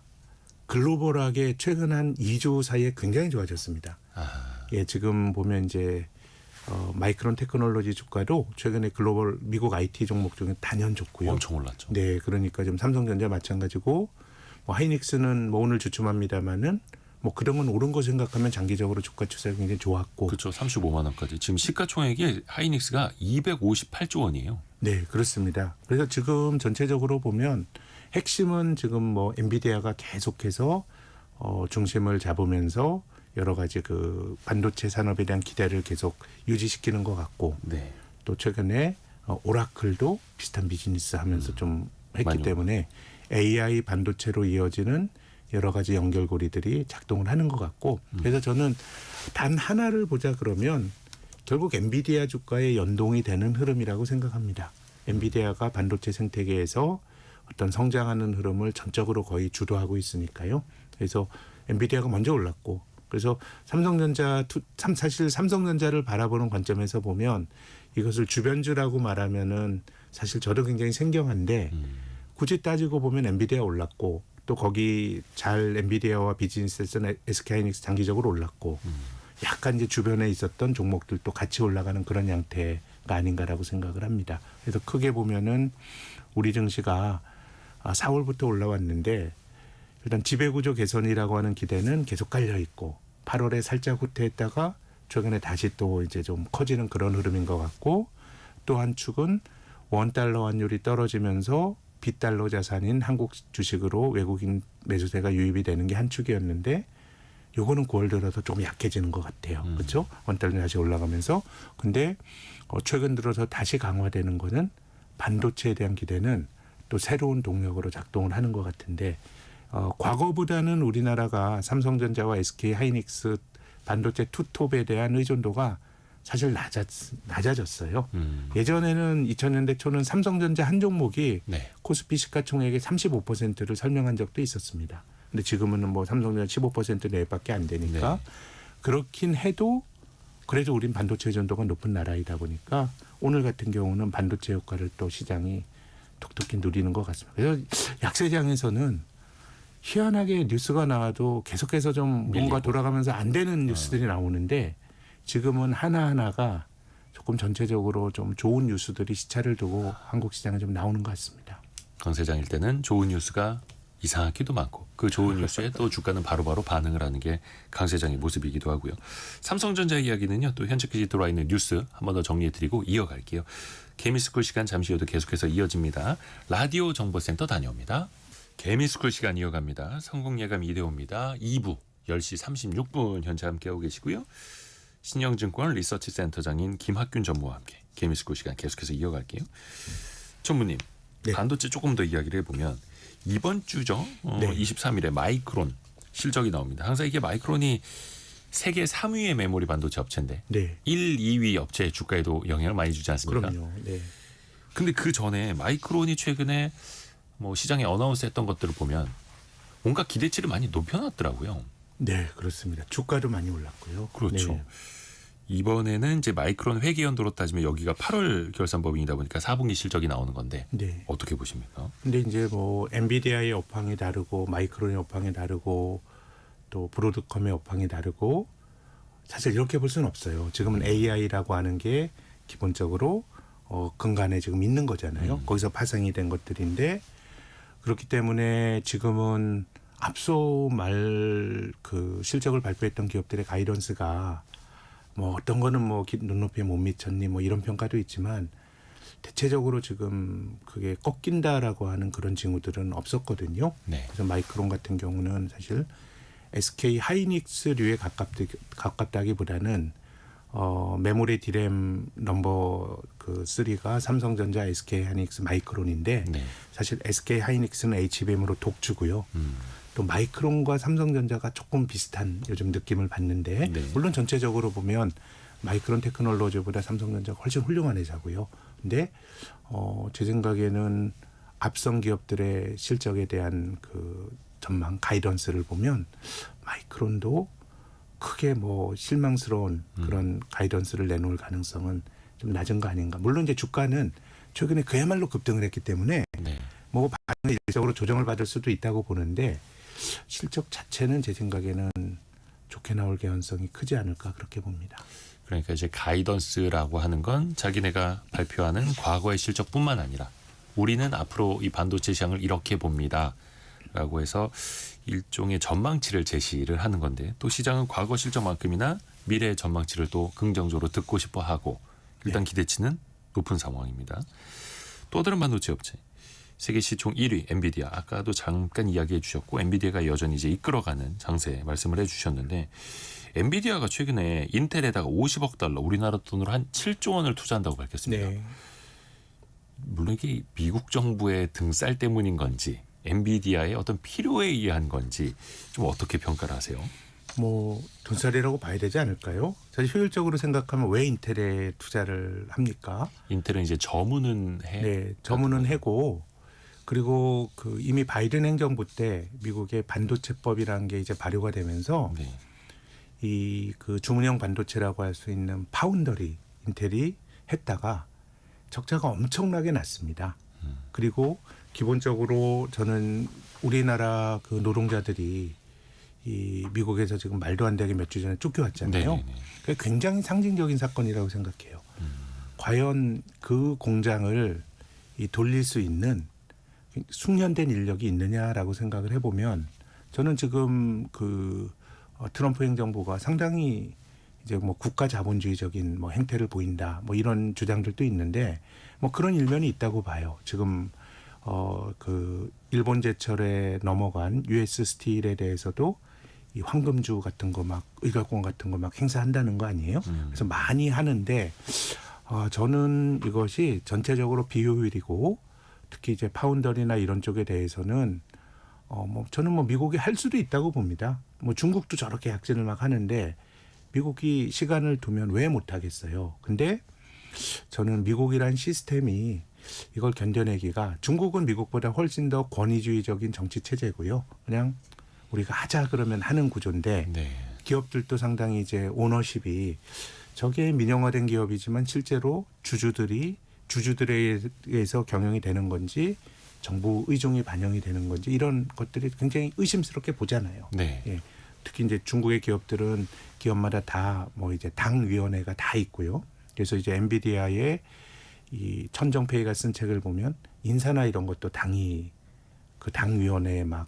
글로벌하게 최근 한 2주 사이에 굉장히 좋아졌습니다. 예, 지금 보면 이제 마이크론 테크놀로지 주가도 최근에 글로벌 미국 IT 종목 중에 단연 좋고요. 엄청 올랐죠. 네, 그러니까 지금 삼성전자 마찬가지고 뭐 하이닉스는 뭐 오늘 주춤합니다만은 뭐 그동안 오른 거 생각하면 장기적으로 주가 추세가 굉장히 좋았고. 그렇죠. 35만 원까지. 지금 시가총액이 하이닉스가 258조 원이에요. 네, 그렇습니다. 그래서 지금 전체적으로 보면 핵심은 지금 뭐 엔비디아가 계속해서 중심을 잡으면서 여러 가지 그 반도체 산업에 대한 기대를 계속 유지시키는 것 같고 네. 또 최근에 오라클도 비슷한 비즈니스 하면서 좀 했기 많이 때문에 AI 반도체로 이어지는 여러 가지 연결고리들이 작동을 하는 것 같고 그래서 저는 단 하나를 보자 그러면 결국 엔비디아 주가에 연동이 되는 흐름이라고 생각합니다. 엔비디아가 반도체 생태계에서 어떤 성장하는 흐름을 전적으로 거의 주도하고 있으니까요. 그래서 엔비디아가 먼저 올랐고 그래서 사실 삼성전자를 바라보는 관점에서 보면 이것을 주변주라고 말하면은 사실 저도 굉장히 생경한데 굳이 따지고 보면 엔비디아 올랐고 또 거기 잘 엔비디아와 비즈니스에서는 SK하이닉스 장기적으로 올랐고 약간 이제 주변에 있었던 종목들도 같이 올라가는 그런 양태가 아닌가라고 생각을 합니다. 그래서 크게 보면은 우리 증시가 4월부터 올라왔는데 일단 지배구조 개선이라고 하는 기대는 계속 깔려 있고 8월에 살짝 후퇴했다가 최근에 다시 또 이제 좀 커지는 그런 흐름인 것 같고 또 한 축은 원달러 환율이 떨어지면서 빗달러 자산인 한국 주식으로 외국인 매수세가 유입이 되는 게 한 축이었는데 요거는 9월 들어서 좀 약해지는 것 같아요. 그렇죠? 원달러 다시 올라가면서 근데 최근 들어서 다시 강화되는 거는 반도체에 대한 기대는 또 새로운 동력으로 작동을 하는 것 같은데 과거보다는 우리나라가 삼성전자와 SK하이닉스 반도체 투톱에 대한 의존도가 사실 낮아졌어요. 예전에는 2000년대 초는 삼성전자 한 종목이 네. 코스피 시가총액의 35%를 설명한 적도 있었습니다. 근데 지금은 뭐 삼성전자 15% 내외밖에 안 되니까 네. 그렇긴 해도 그래도 우린 반도체 의존도가 높은 나라이다 보니까 오늘 같은 경우는 반도체 효과를 또 시장이 톡톡히 누리는 것 같습니다. 그래서 약세장에서는 희한하게 뉴스가 나와도 계속해서 좀 뭔가 밀리고. 돌아가면서 안 되는 뉴스들이 나오는데 지금은 하나하나가 조금 전체적으로 좀 좋은 뉴스들이 시차를 두고 한국 시장에 좀 나오는 것 같습니다. 강세장일 때는 좋은 뉴스가 이상하기도 많고 그 좋은 뉴스에 또 주가는 바로바로 반응을 하는 게 강세장의 모습이기도 하고요. 삼성전자 이야기는요. 또 현재까지 들어와 있는 뉴스 한 번 더 정리해드리고 이어갈게요. 개미스쿨 시간 잠시 후에도 계속해서 이어집니다. 라디오 정보센터 다녀옵니다. 개미스쿨 시간 이어갑니다. 성공예감 이대호입니다. 2부 10시 36분 현재 함께하고 계시고요. 신영증권 리서치 센터장인 김학균 전무와 함께 개미스쿨 시간 계속해서 이어갈게요. 전무님, 네. 반도체 조금 더 이야기를 해보면 이번 주죠. 네. 23일에 마이크론 실적이 나옵니다. 항상 이게 마이크론이 세계 3위의 메모리 반도체 업체인데 네. 1, 2위 업체의 주가에도 영향을 많이 주지 않습니까? 그럼요. 네. 근데 그 전에 마이크론이 최근에 뭐 시장에 어나운스했던 것들을 보면 뭔가 기대치를 많이 높여놨더라고요. 네, 그렇습니다. 주가도 많이 올랐고요. 그렇죠. 네. 이번에는 이제 마이크론 회계 연도로 따지면 여기가 8월 결산법인이다 보니까 4분기 실적이 나오는 건데 네. 어떻게 보십니까? 근데 이제 뭐 엔비디아의 업황이 다르고 마이크론의 업황이 다르고 또 브로드컴의 업황이 다르고 사실 이렇게 볼 수는 없어요. 지금은 AI라고 하는 게 기본적으로 근간에 지금 있는 거잖아요. 거기서 파생이 된 것들인데 그렇기 때문에 지금은 앞서 그 실적을 발표했던 기업들의 가이던스가 뭐 어떤 거는 뭐 눈높이에 못 미쳤니 뭐 이런 평가도 있지만 대체적으로 지금 그게 꺾인다라고 하는 그런 징후들은 없었거든요. 네. 그래서 마이크론 같은 경우는 사실 SK 하이닉스류에 가깝다기보다는 메모리 디램 넘버 그 3가 삼성전자, SK 하이닉스, 마이크론인데 네. 사실 SK 하이닉스는 HBM으로 독주고요. 또 마이크론과 삼성전자가 조금 비슷한 요즘 느낌을 받는데 네. 물론 전체적으로 보면 마이크론 테크놀로지보다 삼성전자가 훨씬 훌륭한 회사고요. 근데 제 생각에는 앞선 기업들의 실적에 대한 그 전망 가이던스를 보면 마이크론도 크게 뭐 실망스러운 그런 가이던스를 내놓을 가능성은 좀 낮은 거 아닌가. 물론 이제 주가는 최근에 그야말로 급등을 했기 때문에 네. 뭐 반응이 일적으로 조정을 받을 수도 있다고 보는데 실적 자체는 제 생각에는 좋게 나올 개연성이 크지 않을까 그렇게 봅니다. 그러니까 이제 가이던스라고 하는 건 자기네가 발표하는 과거의 실적뿐만 아니라 우리는 앞으로 이 반도체 시장을 이렇게 봅니다라고 해서 일종의 전망치를 제시를 하는 건데 또 시장은 과거 실적만큼이나 미래의 전망치를 또 긍정적으로 듣고 싶어 하고 일단 기대치는 높은 상황입니다. 또 다른 반도체 업체 세계 시총 1위 엔비디아 아까도 잠깐 이야기해 주셨고 엔비디아가 여전히 이제 이끌어가는 장세 말씀을 해 주셨는데 엔비디아가 최근에 인텔에다가 50억 달러 우리나라 돈으로 한 7조 원을 투자한다고 밝혔습니다. 네. 물론 이게 미국 정부의 등쌀 때문인 건지 엔비디아의 어떤 필요에 의한 건지 좀 어떻게 평가를 하세요? 뭐 돈살이라고 봐야 되지 않을까요? 사실 효율적으로 생각하면 왜 인텔에 투자를 합니까? 인텔은 이제 저무는 해. 네, 저문은 해고 그리고 그 이미 바이든 행정부 때 미국의 반도체법이라는 게 이제 발효가 되면서 네. 이 그 주문형 반도체라고 할 수 있는 파운더리 인텔이 했다가 적자가 엄청나게 났습니다. 그리고 기본적으로 저는 우리나라 그 노동자들이 이 미국에서 지금 말도 안 되게 몇 주 전에 쫓겨왔잖아요. 네네네. 그게 굉장히 상징적인 사건이라고 생각해요. 과연 그 공장을 이 돌릴 수 있는 숙련된 인력이 있느냐라고 생각을 해보면 저는 지금 그 트럼프 행정부가 상당히 이제 뭐 국가 자본주의적인 뭐 행태를 보인다 뭐 이런 주장들도 있는데 뭐 그런 일면이 있다고 봐요. 지금 그 일본 제철에 넘어간 US 스틸에 대해서도 이 황금주 같은 거 막 의결권 같은 거 막 행사한다는 거 아니에요? 그래서 많이 하는데 저는 이것이 전체적으로 비효율이고 특히 이제 파운더리나 이런 쪽에 대해서는 뭐 저는 뭐 미국이 할 수도 있다고 봅니다. 뭐 중국도 저렇게 약진을 막 하는데 미국이 시간을 두면 왜 못 하겠어요. 근데 저는 미국이란 시스템이 이걸 견뎌내기가 중국은 미국보다 훨씬 더 권위주의적인 정치 체제고요. 그냥 우리가 하자 그러면 하는 구조인데 네. 기업들도 상당히 이제 오너십이 저게 민영화된 기업이지만 실제로 주주들에 의해서 경영이 되는 건지 정부 의중이 반영이 되는 건지 이런 것들이 굉장히 의심스럽게 보잖아요. 네. 예. 특히 이제 중국의 기업들은 기업마다 다 뭐 이제 당위원회가 다 있고요. 그래서 이제 엔비디아의 이 천정페이가 쓴 책을 보면 인사나 이런 것도 당이 그 당위원회에 막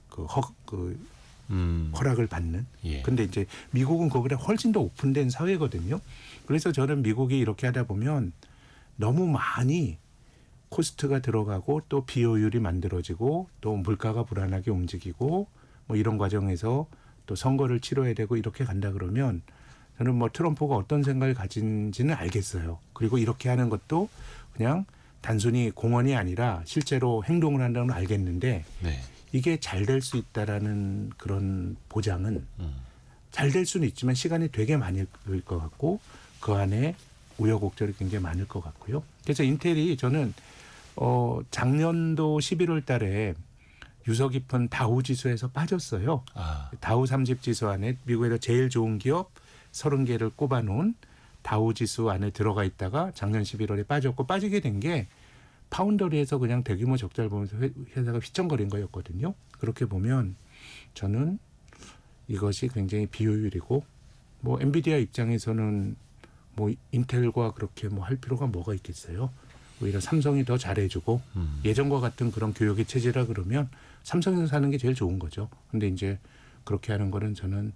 허락을 받는. 예. 근데 이제 미국은 그거보다 훨씬 더 오픈된 사회거든요. 그래서 저는 미국이 이렇게 하다 보면 너무 많이 코스트가 들어가고 또 비효율이 만들어지고 또 물가가 불안하게 움직이고 뭐 이런 과정에서 또 선거를 치러야 되고 이렇게 간다 그러면 저는 뭐 트럼프가 어떤 생각을 가진지는 알겠어요. 그리고 이렇게 하는 것도 그냥 단순히 공언이 아니라 실제로 행동을 한다는 걸 알겠는데 네. 이게 잘 될 수 있다라는 그런 보장은 잘 될 수는 있지만 시간이 되게 많이 걸릴 것 같고 그 안에 우여곡절이 굉장히 많을 것 같고요. 그래서 인텔이 저는 작년도 11월 달에 유서 깊은 다우 지수에서 빠졌어요. 다우 30 지수 안에 미국에서 제일 좋은 기업 30개를 꼽아놓은 다우 지수 안에 들어가 있다가 작년 11월에 빠졌고 빠지게 된 게 파운더리에서 그냥 대규모 적자를 보면서 회사가 휘청거린 거였거든요. 그렇게 보면 저는 이것이 굉장히 비효율이고 뭐 엔비디아 입장에서는 뭐 인텔과 그렇게 뭐 할 필요가 뭐가 있겠어요. 오히려 삼성이 더 잘해주고 예전과 같은 그런 교육의 체제라 그러면 삼성에서 사는 게 제일 좋은 거죠. 근데 이제 그렇게 하는 거는 저는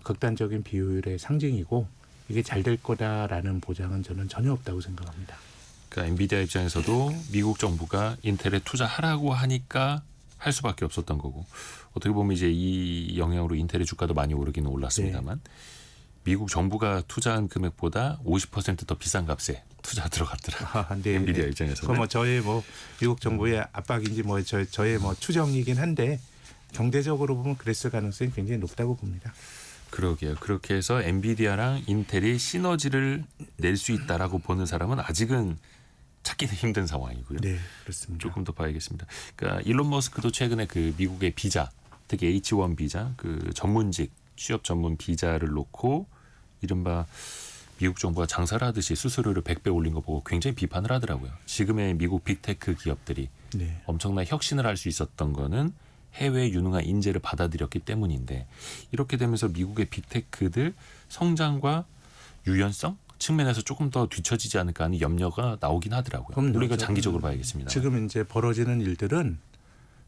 극단적인 비효율의 상징이고 이게 잘 될 거다라는 보장은 저는 전혀 없다고 생각합니다. 그러니까 엔비디아 입장에서도 미국 정부가 인텔에 투자하라고 하니까 할 수밖에 없었던 거고 어떻게 보면 이제 이 영향으로 인텔의 주가도 많이 오르기는 올랐습니다만 미국 정부가 투자한 금액보다 50% 더 비싼 값에 투자 들어갔더라. 네, 엔비디아 네. 입장에서는. 그건 뭐 저의 뭐 미국 정부의 압박인지 뭐 저의 뭐 추정이긴 한데 경제적으로 보면 그랬을 가능성이 굉장히 높다고 봅니다. 그러게요. 그렇게 해서 엔비디아랑 인텔이 시너지를 낼 수 있다라고 보는 사람은 아직은 찾기는 힘든 상황이고요. 네, 그렇습니다. 조금 더 봐야겠습니다. 그러니까 일론 머스크도 최근에 그 미국의 비자, 특히 H1 비자, 그 전문직 취업 전문 비자를 놓고 이른바 미국 정부가 장사를 하듯이 수수료를 100배 올린 거 보고 굉장히 비판을 하더라고요. 지금의 미국 빅테크 기업들이 네. 엄청난 혁신을 할 수 있었던 거는 해외 유능한 인재를 받아들였기 때문인데 이렇게 되면서 미국의 빅테크들 성장과 유연성 측면에서 조금 더 뒤처지지 않을까 하는 염려가 나오긴 하더라고요. 그럼요. 우리가 장기적으로 봐야겠습니다. 지금 이제 벌어지는 일들은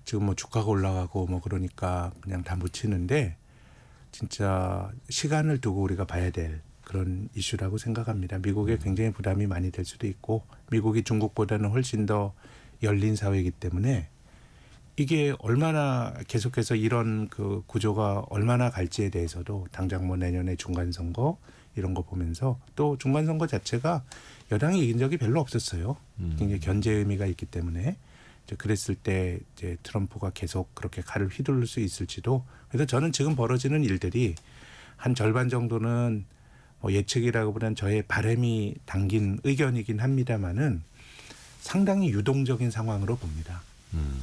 지금 뭐 주가가 올라가고 뭐 그러니까 그냥 다 묻히는데 진짜 시간을 두고 우리가 봐야 될 그런 이슈라고 생각합니다. 미국에 굉장히 부담이 많이 될 수도 있고 미국이 중국보다는 훨씬 더 열린 사회이기 때문에 이게 얼마나 계속해서 이런 그 구조가 얼마나 갈지에 대해서도 당장 뭐 내년에 중간선거 이런 거 보면서 또 중간선거 자체가 여당이 이긴 적이 별로 없었어요. 굉장히 견제 의미가 있기 때문에 이제 그랬을 때 이제 트럼프가 계속 그렇게 칼을 휘두를 수 있을지도. 그래서 저는 지금 벌어지는 일들이 한 절반 정도는 뭐 예측이라고보다는 저의 바람이 담긴 의견이긴 합니다만은 상당히 유동적인 상황으로 봅니다.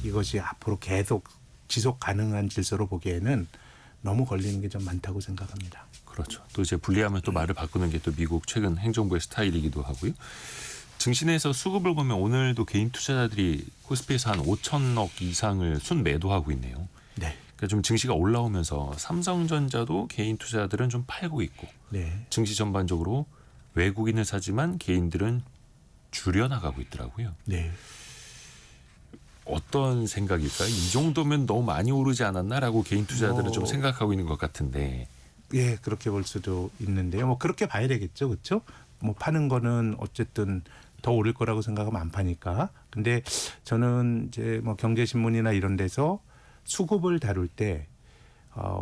이것이 앞으로 계속 지속 가능한 질서로 보기에는 너무 걸리는 게 좀 많다고 생각합니다. 그렇죠. 또 이제 분리하면 또 말을 바꾸는 게 또 미국 최근 행정부의 스타일이기도 하고요. 증시내에서 수급을 보면 오늘도 개인 투자자들이 코스피에서 한 5천억 이상을 순매도하고 있네요. 네. 그러니까 좀 증시가 올라오면서 삼성전자도 개인 투자자들은 좀 팔고 있고 네. 증시 전반적으로 외국인을 사지만 개인들은 줄여나가고 있더라고요. 네. 어떤 생각일까요? 이 정도면 너무 많이 오르지 않았나라고 개인 투자자들은 좀 생각하고 있는 것 같은데. 예, 그렇게 볼 수도 있는데요. 뭐 그렇게 봐야 되겠죠, 그렇죠? 뭐 파는 거는 어쨌든 더 오를 거라고 생각하면 안 파니까. 근데 저는 이제 뭐 경제신문이나 이런 데서 수급을 다룰 때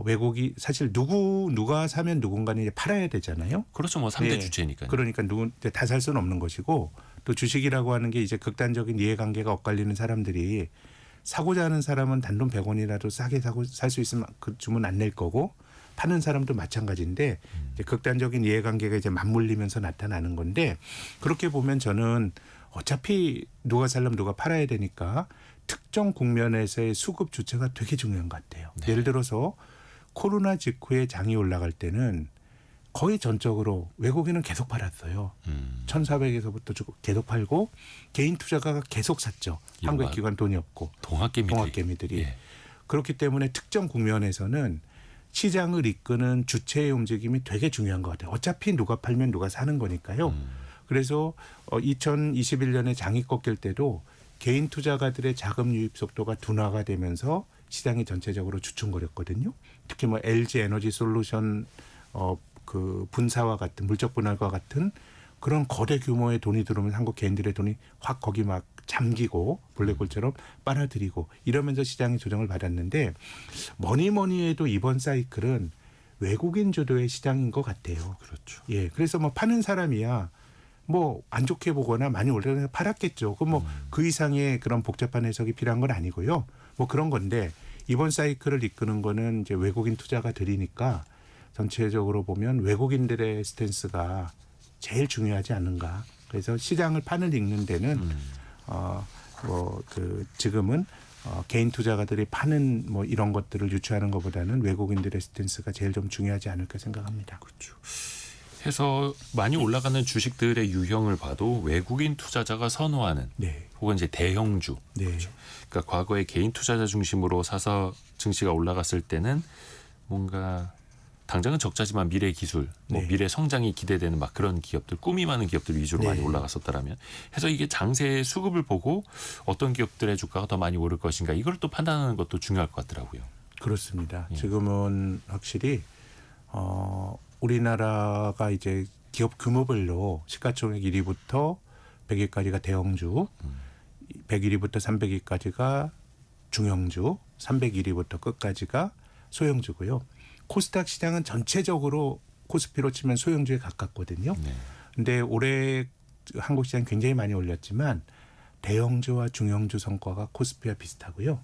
외국이 사실 누가 사면 누군가는 이제 팔아야 되잖아요. 그렇죠. 뭐 3대 네. 주체니까요. 그러니까 다 살 수는 없는 것이고 또 주식이라고 하는 게 이제 극단적인 이해관계가 엇갈리는 사람들이 사고자 하는 사람은 단돈 100원이라도 싸게 사고 살 수 있으면 그 주문 안 낼 거고 파는 사람도 마찬가지인데 이제 극단적인 이해관계가 이제 맞물리면서 나타나는 건데 그렇게 보면 저는 어차피 누가 살려면 누가 팔아야 되니까 특정 국면에서의 수급 주체가 되게 중요한 것 같아요. 네. 예를 들어서 코로나 직후에 장이 올라갈 때는 거의 전적으로 외국인은 계속 팔았어요. 1,400에서부터 계속 팔고 개인 투자가가 계속 샀죠. 한국 기관 돈이 없고 동학개미들이. 예. 그렇기 때문에 특정 국면에서는 시장을 이끄는 주체의 움직임이 되게 중요한 것 같아요. 어차피 누가 팔면 누가 사는 거니까요. 그래서 2021년에 장이 꺾일 때도 개인 투자가들의 자금 유입 속도가 둔화가 되면서 시장이 전체적으로 주춤거렸거든요. 특히 뭐 LG 에너지 솔루션 그 분사와 같은 물적 분할과 같은 그런 거대 규모의 돈이 들어오면 한국 개인들의 돈이 확 거기 막 잠기고 블랙홀처럼 빨아들이고 이러면서 시장이 조정을 받았는데 뭐니 해도 이번 사이클은 외국인 주도의 시장인 것 같아요. 그렇죠. 예, 그래서 뭐 파는 사람이야 뭐 안 좋게 보거나 많이 올라서 팔았겠죠. 그럼 뭐 그 이상의 그런 복잡한 해석이 필요한 건 아니고요. 뭐 그런 건데 이번 사이클을 이끄는 거는 이제 외국인 투자가 들이니까 전체적으로 보면 외국인들의 스탠스가 제일 중요하지 않는가. 그래서 시장을 판을 읽는 데는 지금은 개인 투자가들이 파는 뭐 이런 것들을 유추하는 것보다는 외국인들의 스탠스가 제일 좀 중요하지 않을까 생각합니다. 그렇죠. 해서 많이 올라가는 주식들의 유형을 봐도 외국인 투자자가 선호하는 네. 혹은 이제 대형주. 네. 그렇죠. 그러니까 과거에 개인 투자자 중심으로 사서 증시가 올라갔을 때는 뭔가 당장은 적자지만 미래 기술, 뭐 네. 미래 성장이 기대되는 막 그런 기업들, 꿈이 많은 기업들 위주로 네. 많이 올라갔었다라면 해서 이게 장세의 수급을 보고 어떤 기업들의 주가가 더 많이 오를 것인가 이걸 또 판단하는 것도 중요할 것 같더라고요. 그렇습니다. 예. 지금은 확실히 우리나라가 이제 기업 규모별로 시가총액 1위부터 100위까지가 대형주, 101위부터 300위까지가 중형주, 301위부터 끝까지가 소형주고요. 코스닥 시장은 전체적으로 코스피로 치면 소형주에 가깝거든요. 네. 근데 올해 한국 시장 굉장히 많이 올렸지만 대형주와 중형주 성과가 코스피와 비슷하고요.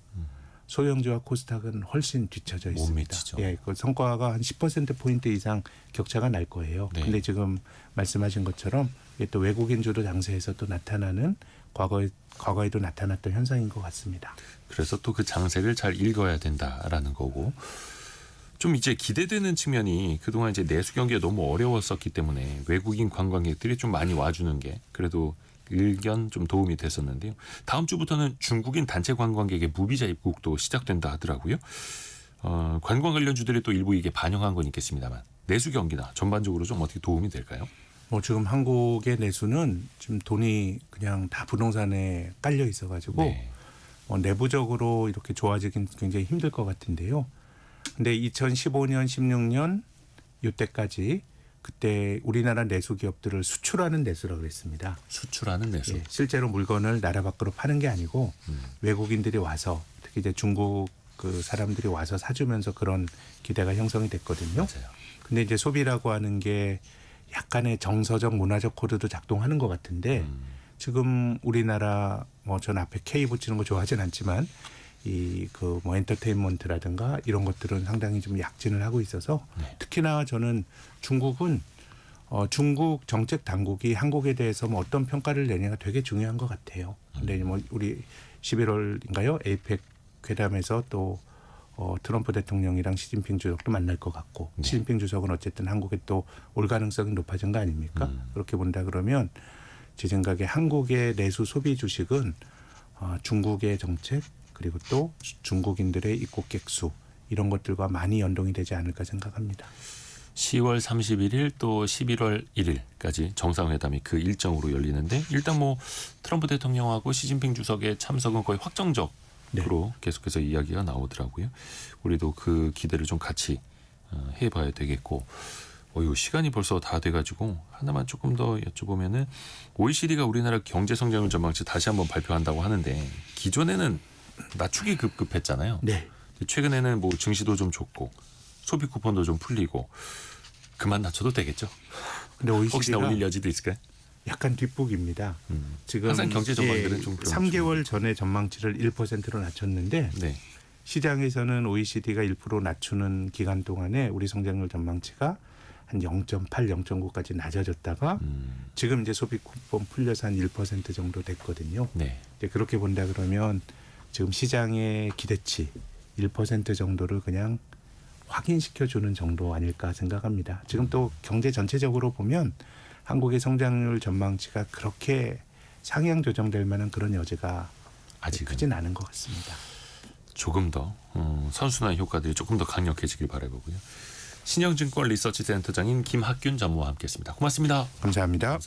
소형주와 코스닥은 훨씬 뒤처져 못 있습니다. 미치죠. 예, 그 성과가 한 10%포인트 이상 격차가 날 거예요. 네. 근데 지금 말씀하신 것처럼 이게 또 외국인 주도 장세에서 또 나타나는 과거에도 나타났던 현상인 것 같습니다. 그래서 또 그 장세를 잘 읽어야 된다라는 거고 좀 이제 기대되는 측면이 그동안 이제 내수 경기가 너무 어려웠었기 때문에 외국인 관광객들이 좀 많이 와주는 게 그래도 일견 좀 도움이 됐었는데요. 다음 주부터는 중국인 단체 관광객의 무비자 입국도 시작된다 하더라고요. 관광 관련주들이 또 일부 이게 반영한 건 있겠습니다만 내수 경기나 전반적으로 좀 어떻게 도움이 될까요? 뭐 지금 한국의 내수는 지금 돈이 그냥 다 부동산에 깔려 있어가지고 네. 내부적으로 이렇게 좋아지긴 굉장히 힘들 것 같은데요. 근데 2015년, 16년 이때까지 그때 우리나라 내수 기업들을 수출하는 내수라고 그랬습니다. 수출하는 내수. 예, 실제로 물건을 나라 밖으로 파는 게 아니고 외국인들이 와서 특히 이제 중국 그 사람들이 와서 사주면서 그런 기대가 형성이 됐거든요. 맞아요. 근데 이제 소비라고 하는 게 약간의 정서적 문화적 코드도 작동하는 것 같은데 지금 우리나라 뭐 전 앞에 K 붙이는 거 좋아하진 않지만 이 그 뭐 엔터테인먼트라든가 이런 것들은 상당히 좀 약진을 하고 있어서 네. 특히나 저는 중국은 중국 정책 당국이 한국에 대해서 뭐 어떤 평가를 내냐가 되게 중요한 것 같아요. 근데 뭐 우리 11월인가요? 에이펙 회담에서 또 트럼프 대통령이랑 시진핑 주석도 만날 것 같고 네. 시진핑 주석은 어쨌든 한국에 또 올 가능성이 높아진 거 아닙니까? 그렇게 본다 그러면 제 생각에 한국의 내수 소비 주식은 중국의 정책 그리고 또 중국인들의 입국객 수 이런 것들과 많이 연동이 되지 않을까 생각합니다. 10월 31일 또 11월 1일까지 정상회담이 그 일정으로 열리는데 일단 뭐 트럼프 대통령하고 시진핑 주석의 참석은 거의 확정적으로 계속해서 이야기가 나오더라고요. 우리도 그 기대를 좀 같이 해봐야 되겠고 시간이 벌써 다 돼가지고 하나만 조금 더 여쭤보면은 OECD가 우리나라 경제 성장률 전망치 다시 한번 발표한다고 하는데 기존에는 낮추기 급급했잖아요. 네. 최근에는 뭐 증시도 좀 좋고 소비 쿠폰도 좀 풀리고 그만 낮춰도 되겠죠. 근데 혹시나 OECD가 올릴 여지도 있을까요? 약간 뒷북입니다. 지금 항상 경제 전망들은 좀 그런 3개월 전에 전망치를 1%로 낮췄는데 네. 시장에서는 OECD가 1% 낮추는 기간 동안에 우리 성장률 전망치가 한 0.8, 0.9까지 낮아졌다가 지금 이제 소비 쿠폰 풀려서 한 1% 정도 됐거든요. 네. 이제 그렇게 본다 그러면 지금 시장의 기대치 1% 정도를 그냥 확인시켜주는 정도 아닐까 생각합니다. 지금 또 경제 전체적으로 보면 한국의 성장률 전망치가 그렇게 상향 조정될 만한 그런 여지가 아직 크진 않은 것 같습니다. 조금 더 선순환 효과들이 조금 더 강력해지길 바라보고요. 신영증권 리서치 센터장인 김학균 전무와 함께했습니다. 고맙습니다. 감사합니다.